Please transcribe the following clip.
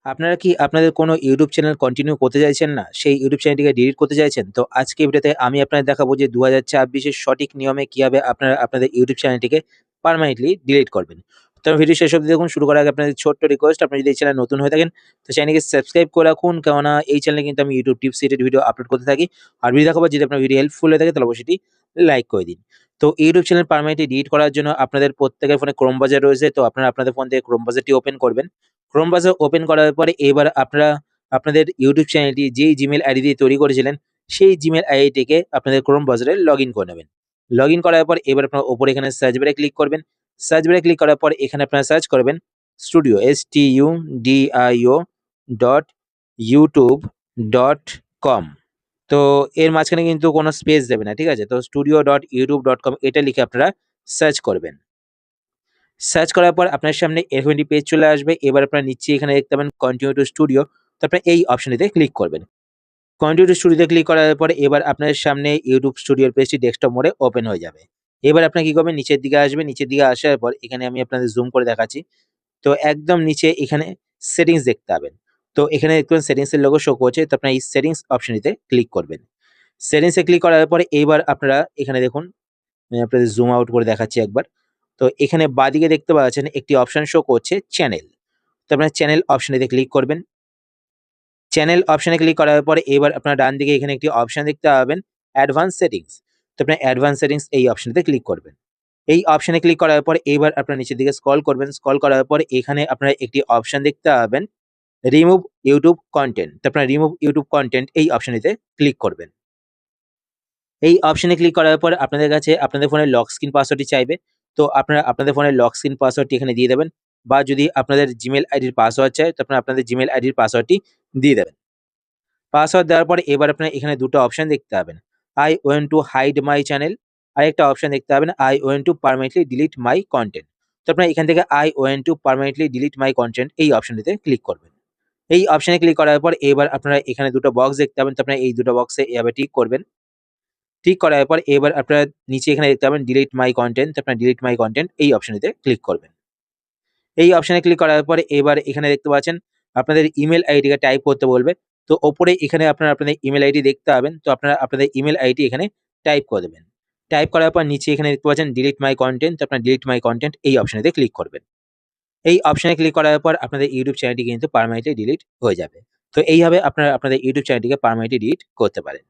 আপনারা কি আপনাদের কোনো ইউটিউব চ্যানেল কন্টিনিউ করতে চাইছেন না? সেই ইউটিউব চ্যানেলটিকে ডিলিট করতে চাইছেন? তো আজকের ভিডিওতে আমি আপনাদের দেখাবো যে ২০২৬ এর সঠিক নিয়মে কিভাবে আপনারা আপনাদের ইউটিউব চ্যানেলটিকে পার্মানেন্টলি ডিলিট করবেন। তো ভিডিও শেষ অব্দি দেখুন। শুরু করার আগে আপনাদের ছোট্ট রিকোয়েস্ট, আপনি যদি এই চ্যানেলে নতুন হয়ে থাকেন তো চ্যানেলটিকে সাবস্ক্রাইব করে রাখুন। কেননা এই চ্যানেলে কিন্তু আমি YouTube tips related video upload করতে থাকি। আর ভিডিও দেখার পর যদি আপনার ভিডিও হেল্পফুল হয়ে থাকে তাহলে অবশ্যই এটি লাইক করে দিন। তো ইউটিউব চ্যানেল পার্মানেন্টলি ডিলিট করার জন্য আপনাদের প্রত্যেকের ফোনে ক্রোম ব্রাউজার রয়েছে। তো আপনারা আপনাদের ফোন থেকে ক্রোম ব্রাউজারটি ওপেন করবেন। ক্রোম ব্রাউজার ওপেন করার পরে এবার আপনারা আপনাদের ইউটিউব চ্যানেলটি যেই জিমেইল আইডি দিয়ে তৈরি করেছিলেন, সেই জিমেইল আইডিটিকে আপনাদের ক্রোম ব্রাউজারে লগইন করে নেবেন। লগইন করার পর এবার আপনারা উপরে এখানে সার্চ বারে ক্লিক করবেন। সার্চ বারে ক্লিক করার পর এখানে আপনারা সার্চ করবেন স্টুডিও STUDIO .youtube.com। তো এর মাঝখানে কিন্তু কোনো স্পেস দেবে না, ঠিক আছে? তো studio.youtube.com এটা লিখে আপনারা সার্চ করবেন। সার্চ করার পর আপনার সামনে এরকম একটি পেজ চলে আসবে। এবার আপনারা নিচে এখানে দেখতে পাবেন কন্টিনিউ টু স্টুডিও। তো আপনারা এই অপশনটিতে ক্লিক করবেন। কন্টিনিউ টু স্টুডিওতে ক্লিক করার পরে এবার আপনার সামনে ইউটিউব স্টুডিওর পেজটি ডেস্কটপ মোডে ওপেন হয়ে যাবে। এবার আপনারা কি করবেন, নিচের দিকে আসবেন। নিচের দিকে আসার পর এখানে আমি আপনাদের জুম করে দেখাচ্ছি। তো একদম নিচে এখানে সেটিংস দেখতে পাবেন। তো এখানে দেখতে পাবেন সেটিংস এর লোগো শো করছে। তো আপনারা এই সেটিংস অপশনটিতে ক্লিক করবেন। সেটিংস এ ক্লিক করার পরে এবার আপনারা এখানে দেখুন, আমি আপনাদের জুম আউট করে দেখাচ্ছি একবার। তো এখানে বাঁদিকে দেখতে পাচ্ছেন একটি অপশন শো করছে চ্যানেল। তো আপনারা চ্যানেল অপশনটিতে ক্লিক করবেন। চ্যানেল অপশনে ক্লিক করার পরে এবার আপনারা ডান দিকে এখানে একটি অপশন দেখতে পাবেন অ্যাডভান্স সেটিংস। তো আপনারা অ্যাডভান্স সেটিংস এই অপশনটিতে ক্লিক করবেন। এই অপশনে ক্লিক করার পর এবার আপনারা নিচের দিকে স্ক্রল করবেন। স্ক্রল করার পর এখানে আপনারা একটি অপশন দেখতে পাবেন রিমুভ ইউটিউব কনটেন্ট। তো আপনারা রিমুভ ইউটিউব কনটেন্ট এই অপশনটিতে ক্লিক করবেন। এই অপশনে ক্লিক করার পর আপনাদের কাছে আপনাদের ফোনের লক স্ক্রিন পাসওয়ার্ডটি চাইবে। তো আপনারা আপনাদের ফোনের লক স্ক্রিন পাসওয়ার্ডটি এখানে দিয়ে দেবেন। বা যদি আপনাদের জিমেইল আইডির পাসওয়ার্ড চায় তো আপনারা আপনাদের জিমেইল আইডির পাসওয়ার্ডটি দিয়ে দেবেন। পাসওয়ার্ড দেওয়ার পরে এবার আপনারা এখানে ২ টো অপশন দেখতে পাবেন। I want to hide my channel, আরেকটা অপশন দেখতে পাবেন I want to permanently delete my content। তো আপনারা এখান থেকে I want to permanently delete my content এই অপশনটিতে ক্লিক করবেন। এই অপশনে ক্লিক করার পর এবার আপনারা এখানে ২ টো বক্স দেখতে পাবেন। তো আপনারা এই ২ টো বক্সে এভাবে টিক করবেন। টিক করার পর এবার আপনারা নিচে এখানে দেখতে পাবেন ডিলিট মাই কনটেন্ট। তো আপনারা ডিলিট মাই কনটেন্ট এই অপশনটিতে ক্লিক করবেন। এই অপশনে ক্লিক করার পরে এবার এখানে দেখতে পাচ্ছেন আপনাদের ইমেইল আইডিকে টাইপ করতে বলবে। তো ওপরে এখানে আপনারা আপনাদের ইমেইল আইডি দেখতে পাবেন। তো আপনারা আপনাদের ইমেইল আইডি এখানে টাইপ করে দেবেন। টাইপ করার পর নিচে এখানে দেখতে পাচ্ছেন ডিলিট মাই কনটেন্ট। তো আপনারা ডিলিট মাই কনটেন্ট এই অপশনেতে ক্লিক করবেন। এই অপশনে ক্লিক করার পর আপনাদের ইউটিউব চ্যানেলটি কিন্তু পার্মানেন্টলি ডিলিট হয়ে যাবে। তো এইভাবে আপনারা আপনাদের ইউটিউব চ্যানেলটিকে পার্মানেন্টলি ডিলিট করতে পারেন।